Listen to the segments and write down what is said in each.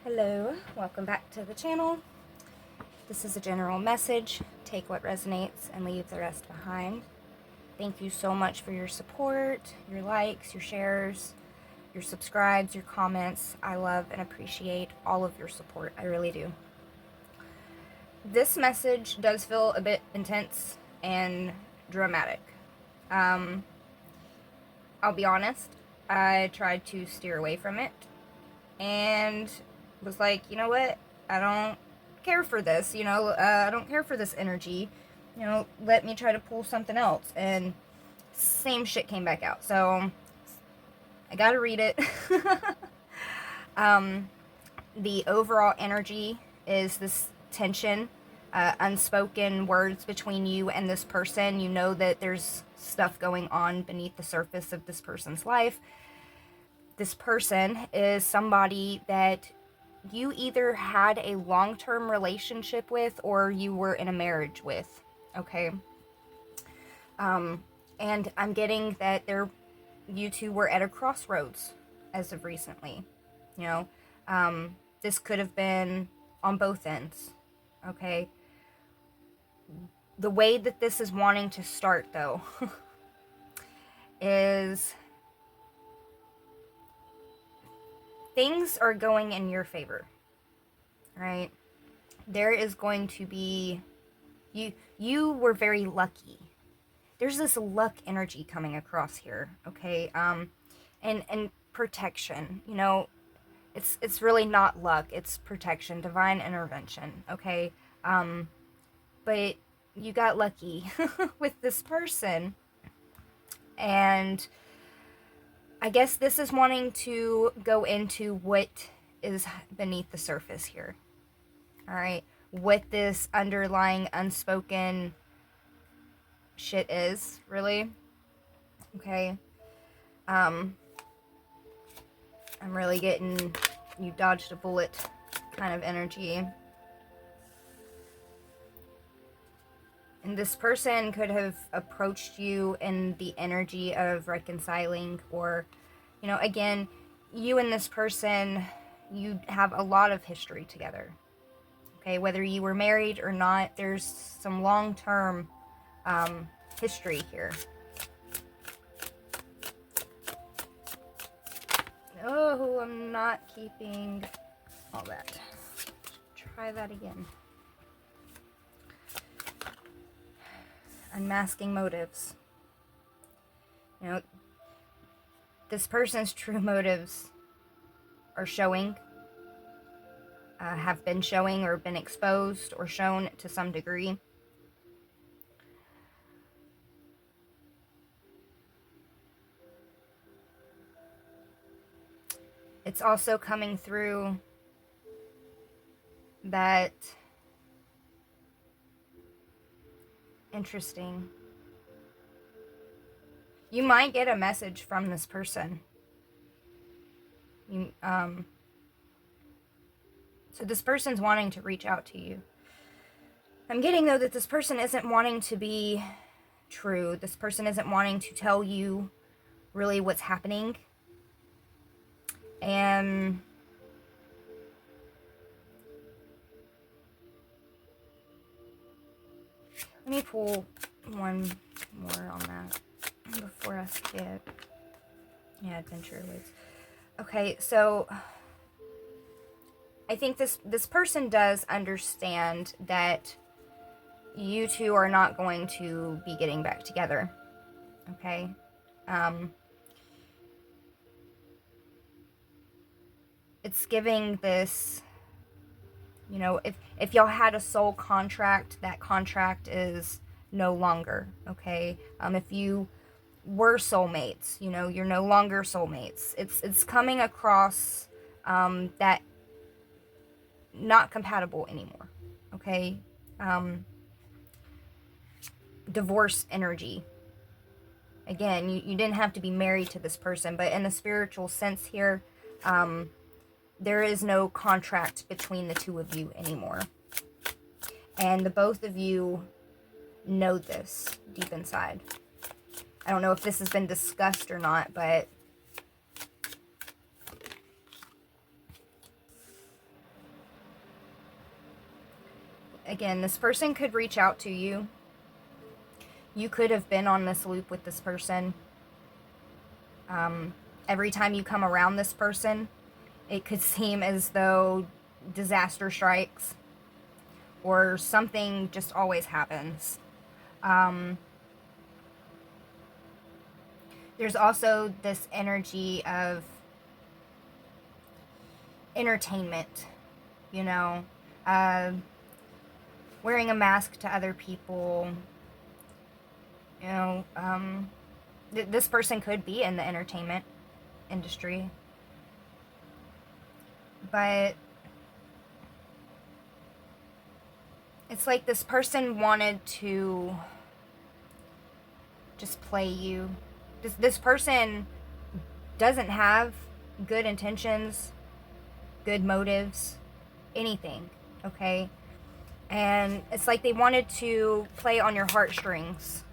Hello, welcome back to the channel. This is a general message. Take what resonates and leave the rest behind. Thank you so much for your support, your likes, your shares, your subscribes, your comments. I love and appreciate all of your support. I really do. This message does feel a bit intense and dramatic. I'll be honest, I tried to steer away from it and was like, you know what, I don't care for this, I don't care for this energy, let me try to pull something else, and same shit came back out, so I gotta read it. The overall energy is this tension, unspoken words between you and this person. You know that there's stuff going on beneath the surface of this person's life. This person is somebody that you either had a long-term relationship with or you were in a marriage with, okay? And I'm getting that you two were at a crossroads as of recently, this could have been on both ends, okay? The way that this is wanting to start, though, is things are going in your favor, right? There is going to be, you were very lucky. There's this luck energy coming across here, okay? And protection, it's really not luck, it's protection, divine intervention, okay? But you got lucky with this person, and I guess this is wanting to go into what is beneath the surface here. All right, what this underlying unspoken shit is, really. Okay. I'm really getting you dodged a bullet kind of energy. And this person could have approached you in the energy of reconciling, or, again, you and this person, you have a lot of history together. Okay, whether you were married or not, there's some long-term history here. Oh, I'm not keeping all that. Try that again. Unmasking motives. This person's true motives are showing, have been showing, or been exposed or shown to some degree. It's also coming through that, interesting, you might get a message from this person. So this person's wanting to reach out to you. I'm getting, though, that this person isn't wanting to be true. This person isn't wanting to tell you really what's happening. And let me pull one more on that before I skip. Yeah, adventure awaits. Okay, so I think this person does understand that you two are not going to be getting back together. Okay? It's giving this, if y'all had a soul contract, that contract is no longer, okay? If you were soulmates, you're no longer soulmates. It's coming across that not compatible anymore, okay? Divorce energy. Again, you didn't have to be married to this person, but in a spiritual sense here, there is no contract between the two of you anymore. And the both of you know this deep inside. I don't know if this has been discussed or not, but again, this person could reach out to you. You could have been on this loop with this person. Every time you come around this person, it could seem as though disaster strikes or something just always happens. There's also this energy of entertainment, you know, wearing a mask to other people, you know, this person could be in the entertainment industry, but it's like this person wanted to just play you. This person doesn't have good intentions, good motives, anything, okay? And it's like they wanted to play on your heartstrings.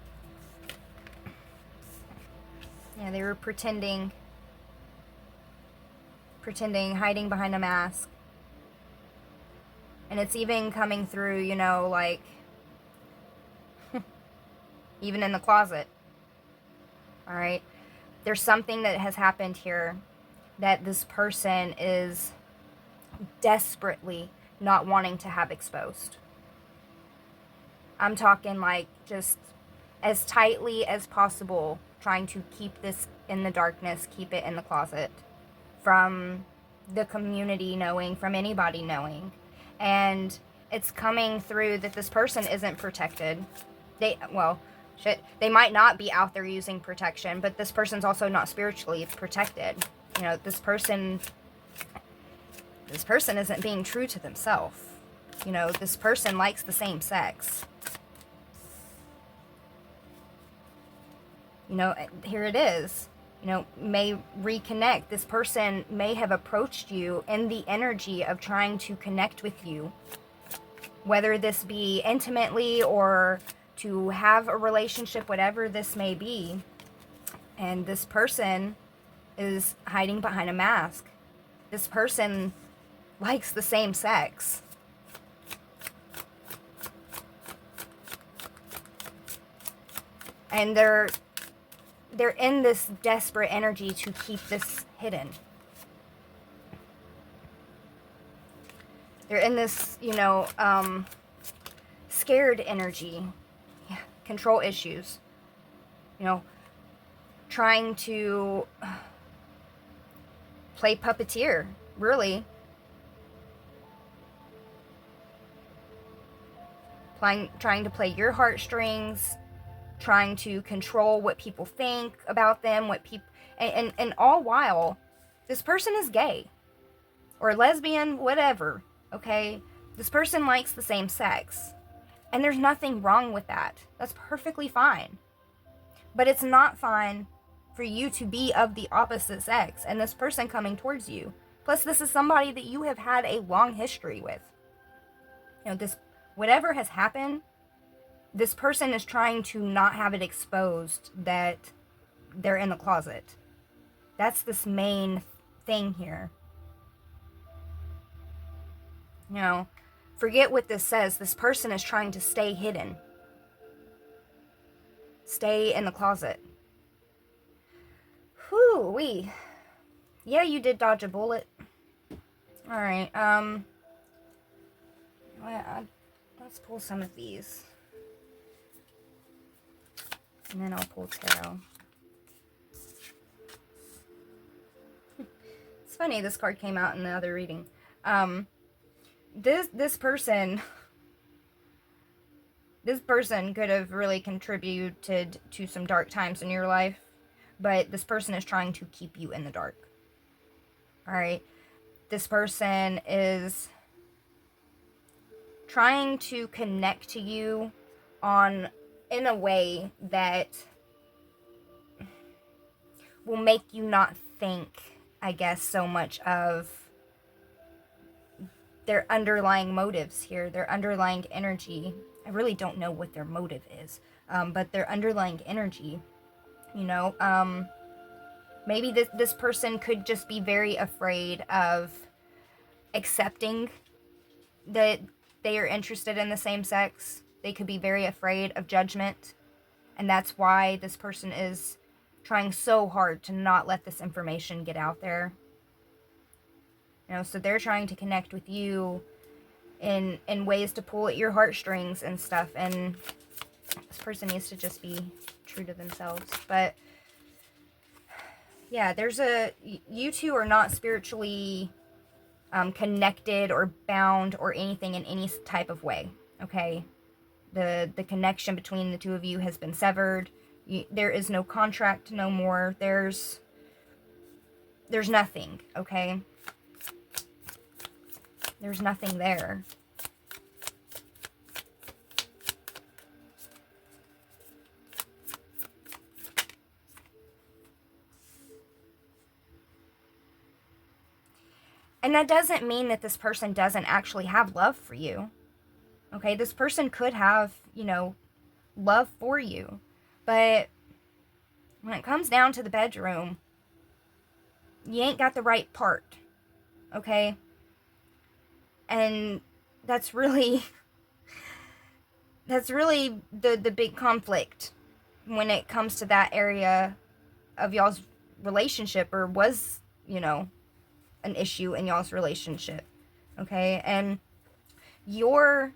Yeah, they were pretending, hiding behind a mask. And it's even coming through, you know, like, even in the closet. Alright? There's something that has happened here that this person is desperately not wanting to have exposed. I'm talking like just as tightly as possible, trying to keep this in the darkness, keep it in the closet from the community knowing, from anybody knowing. And it's coming through that this person isn't protected. They might not be out there using protection, but this person's also not spiritually protected. You know, this person isn't being true to themselves. You know, this person likes the same sex. You know, here it is. You know, may reconnect. This person may have approached you in the energy of trying to connect with you. Whether this be intimately or to have a relationship, whatever this may be. And this person is hiding behind a mask. This person likes the same sex. And they're in this desperate energy to keep this hidden. They're in this, you know, scared energy. Yeah, control issues. You know, trying to play puppeteer, really. Trying to play your heartstrings, trying to control what people think about them, and all while this person is gay or lesbian, whatever, okay? This person likes the same sex, and there's nothing wrong with that. That's perfectly fine. But it's not fine for you to be of the opposite sex and this person coming towards you. Plus, this is somebody that you have had a long history with. You know, this, whatever has happened, this person is trying to not have it exposed that they're in the closet. That's this main thing here. You know, forget what this says. This person is trying to stay hidden. Stay in the closet. Whew-wee. Yeah, you did dodge a bullet. Alright, let's pull some of these. And then I'll pull tarot. It's funny, this card came out in the other reading. This person could have really contributed to some dark times in your life, but this person is trying to keep you in the dark. Alright? This person is trying to connect to you in a way that will make you not think, I guess, so much of their underlying motives here, their underlying energy. I really don't know what their motive is, but their underlying energy, you know, maybe this person could just be very afraid of accepting that they are interested in the same sex, they could be very afraid of judgment. And that's why this person is trying so hard to not let this information get out there. So they're trying to connect with you in ways to pull at your heartstrings and stuff. And this person needs to just be true to themselves. But yeah, you two are not spiritually connected or bound or anything in any type of way. Okay, the connection between the two of you has been severed. There is no contract no more. There's nothing. Okay, there's nothing there. And that doesn't mean that this person doesn't actually have love for you. Okay, this person could have, love for you. But when it comes down to the bedroom, you ain't got the right part. Okay? And that's really the big conflict when it comes to that area of y'all's relationship, or was, an issue in y'all's relationship. Okay? And you're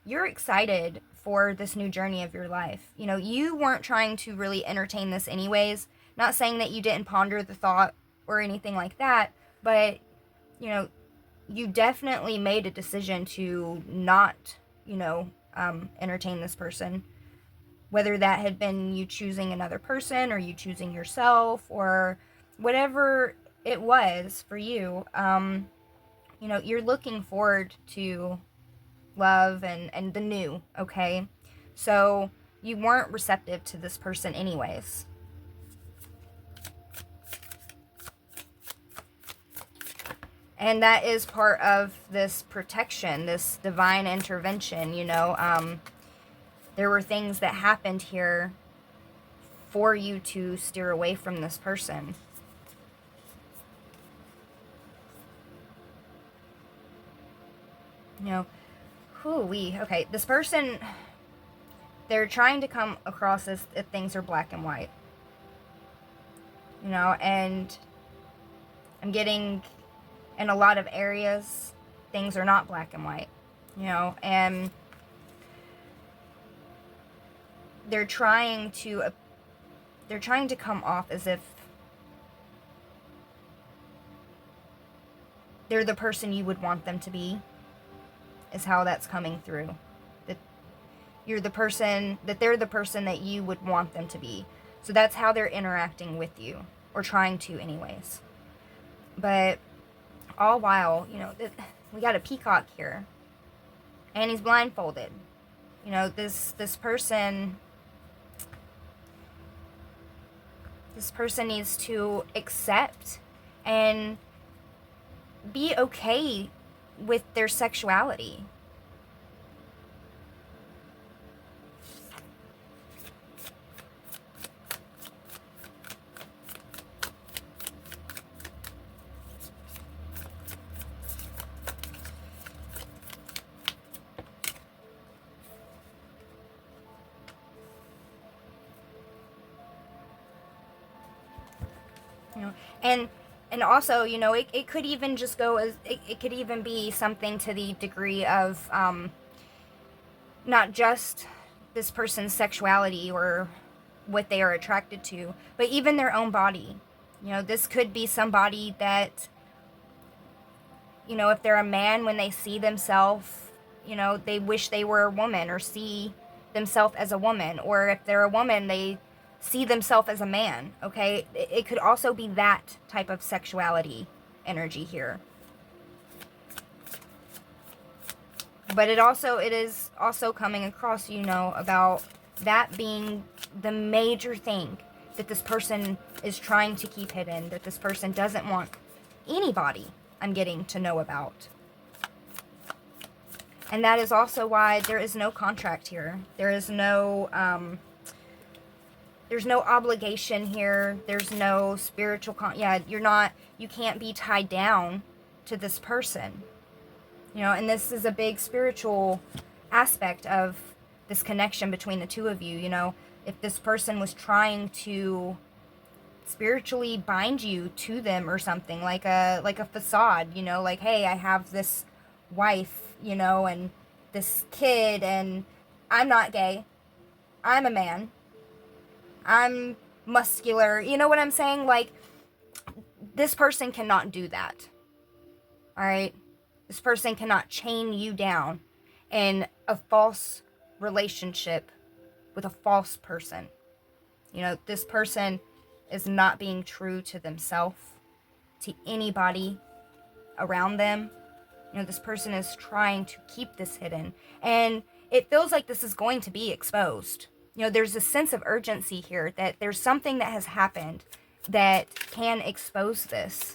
excited for this new journey of your life. You weren't trying to really entertain this anyways. Not saying that you didn't ponder the thought or anything like that, but you definitely made a decision to not entertain this person, whether that had been you choosing another person or you choosing yourself or whatever it was for you. You're looking forward to love and the new. Okay, so you weren't receptive to this person anyways. And that is part of this protection, this divine intervention. There were things that happened here for you to steer away from this person. Okay, this person, they're trying to come across as if things are black and white. And I'm getting, in a lot of areas, things are not black and white. And they're trying to come off as if they're the person you would want them to be, is how that's coming through. That they're the person that you would want them to be. So that's how they're interacting with you, or trying to anyways. But all while, we got a peacock here, and he's blindfolded. This person needs to accept and be okay with their sexuality. And also, it could even just go as, it could even be something to the degree of not just this person's sexuality or what they are attracted to, but even their own body. This could be somebody that, if they're a man, when they see themselves, they wish they were a woman, or see themselves as a woman. Or if they're a woman, they see themselves as a man. Okay, it could also be that type of sexuality energy here. But it is also coming across, about that being the major thing that this person is trying to keep hidden, that this person doesn't want anybody, I'm getting, to know about. And that is also why there is no contract here. There is no there's no obligation here. There's no spiritual you can't be tied down to this person. You know, and this is a big spiritual aspect of this connection between the two of you. You know, if this person was trying to spiritually bind you to them or something, like a facade, you know, like, hey, I have this wife, you know, and this kid, and I'm not gay, I'm a man, I'm muscular, you know what I'm saying? Like, this person cannot do that. All right, this person cannot chain you down in a false relationship with a false person. You know, this person is not being true to themselves, to anybody around them. You know, this person is trying to keep this hidden. And it feels like this is going to be exposed. You know, there's a sense of urgency here that there's something that has happened that can expose this.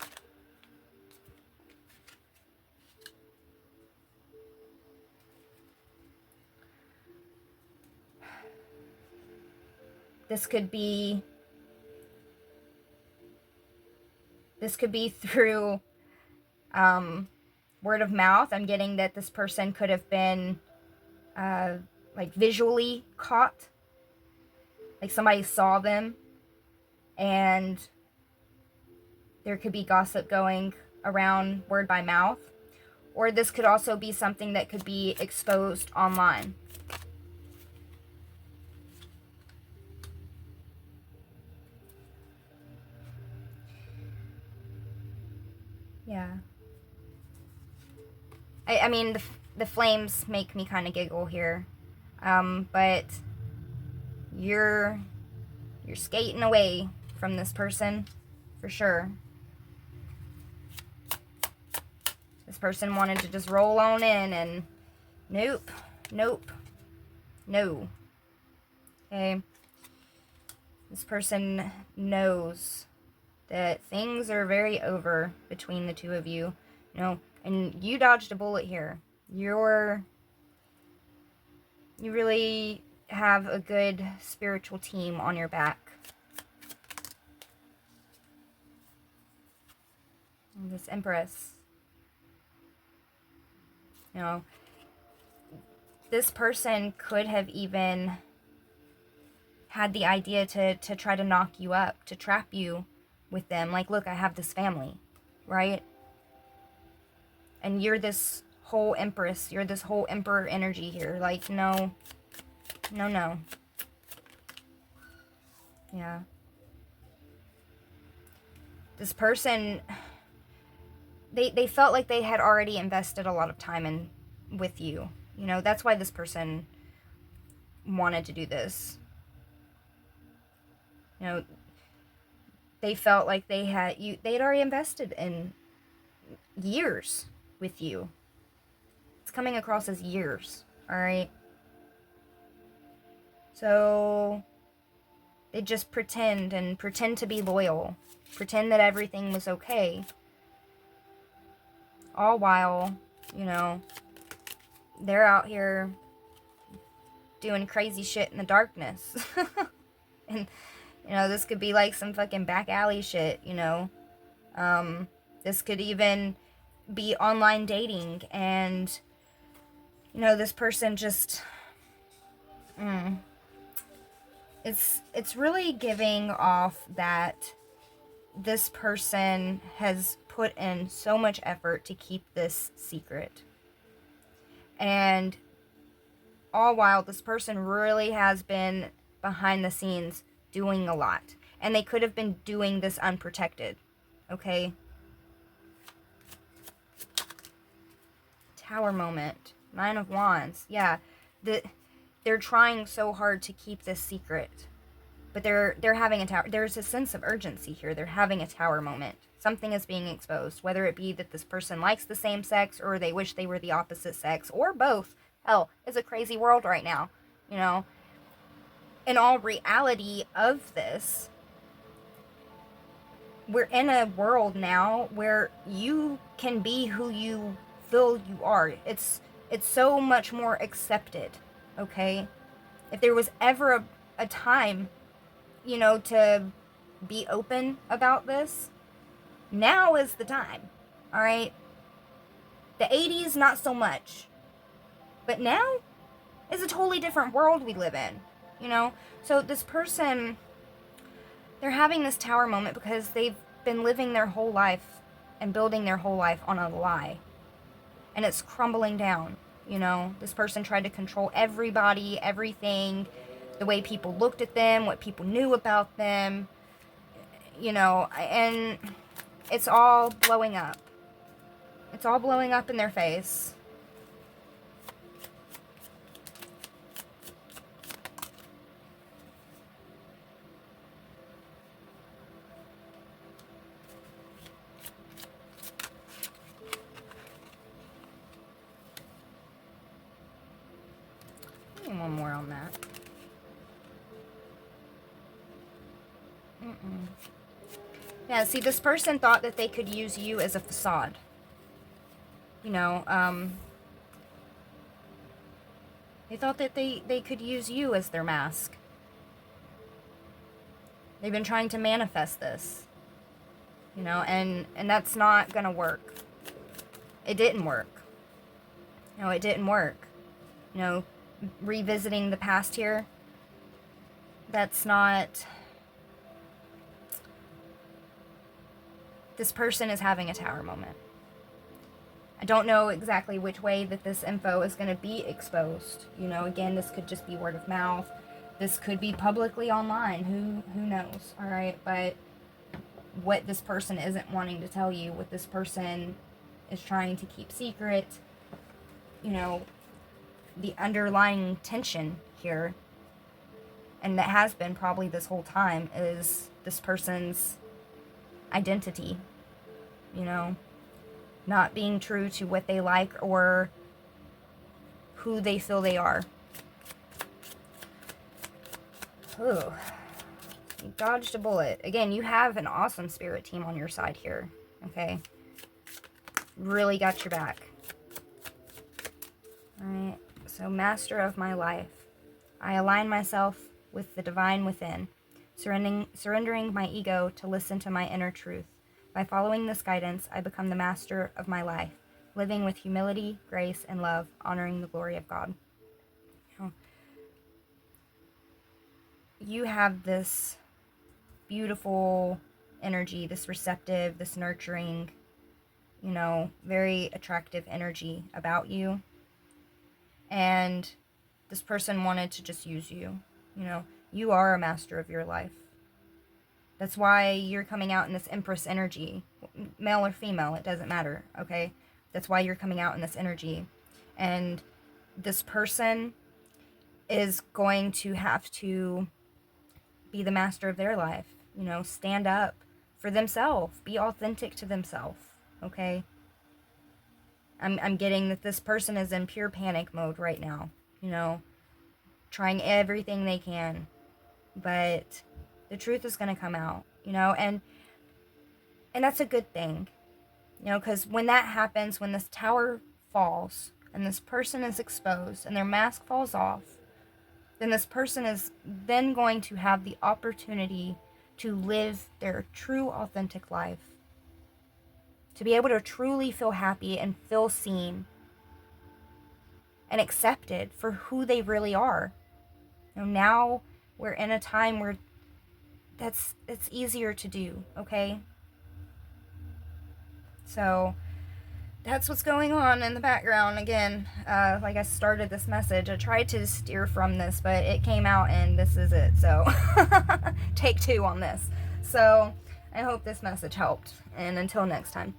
This could be through word of mouth. I'm getting that this person could have been like visually caught, like somebody saw them, and there could be gossip going around word by mouth. Or this could also be something that could be exposed online. Yeah. I mean, the flames make me kind of giggle here. But you're skating away from this person, for sure. This person wanted to just roll on in, and nope, nope, no. Okay. This person knows that things are very over between the two of you. You know, and you dodged a bullet here. You really have a good spiritual team on your back. And this Empress. You know, this person could have even had the idea to try to knock you up, to trap you with them. Like, look, I have this family, right? And you're this whole Empress, you're this whole Emperor energy here. Like, no, no, no. Yeah. This person, they felt like they had already invested a lot of time in with you. You know, that's why this person wanted to do this. You know, they felt like they had already invested in years with you. It's coming across as years, all right? So they just pretend to be loyal, pretend that everything was okay, all while, you know, they're out here doing crazy shit in the darkness. And, you know, this could be like some fucking back alley shit, you know. This could even be online dating, and, you know, this person just, it's really giving off that this person has put in so much effort to keep this secret. And all while this person really has been behind the scenes doing a lot. And they could have been doing this unprotected. Okay? Tower moment. 9 of Wands. Yeah. They're trying so hard to keep this secret. But they're having a tower. There's a sense of urgency here. They're having a tower moment. Something is being exposed. Whether it be that this person likes the same sex, or they wish they were the opposite sex, or both. Hell, it's a crazy world right now. You know? In all reality of this, we're in a world now where you can be who you feel you are. It's so much more accepted. Okay? If there was ever a time, you know, to be open about this, now is the time. All right? The 80s, not so much. But now is a totally different world we live in, you know? So this person, they're having this tower moment because they've been living their whole life and building their whole life on a lie. And it's crumbling down, you know? This person tried to control everybody, everything, the way people looked at them, what people knew about them, you know, and it's all blowing up. It's all blowing up in their face. One more on that. Yeah, see, this person thought that they could use you as a facade. You know, they thought that they could use you as their mask. They've been trying to manifest this. You know, and that's not gonna work. It didn't work. No, it didn't work. You know, revisiting the past here, that's not... This person is having a tower moment. I don't know exactly which way that this info is going to be exposed. You know, again, this could just be word of mouth. This could be publicly online. Who knows? All right, but what this person isn't wanting to tell you, what this person is trying to keep secret, you know, the underlying tension here, and that has been probably this whole time, is this person's identity, you know, not being true to what they like or who they feel they are. Ooh, you dodged a bullet. Again, you have an awesome spirit team on your side here, okay? Really got your back. Alright, so master of my life. I align myself with the divine within, surrendering my ego to listen to my inner truth. By following this guidance, I become the master of my life, living with humility, grace, and love, honoring the glory of God. You know, you have this beautiful energy, this receptive, this nurturing, you know, very attractive energy about you. And this person wanted to just use you. You know, you are a master of your life. That's why you're coming out in this Empress energy. Male or female, it doesn't matter, okay? That's why you're coming out in this energy. And this person is going to have to be the master of their life. You know, stand up for themselves. Be authentic to themselves, okay? I'm getting that this person is in pure panic mode right now. You know, trying everything they can. But the truth is going to come out, you know, and that's a good thing, you know, because when that happens, when this tower falls and this person is exposed and their mask falls off, then this person is then going to have the opportunity to live their true, authentic life, to be able to truly feel happy and feel seen and accepted for who they really are. You know, now we're in a time where it's easier to do, okay? So that's what's going on in the background. Again, like I started this message, I tried to steer from this, but it came out and this is it. So take 2 on this. So I hope this message helped, and until next time.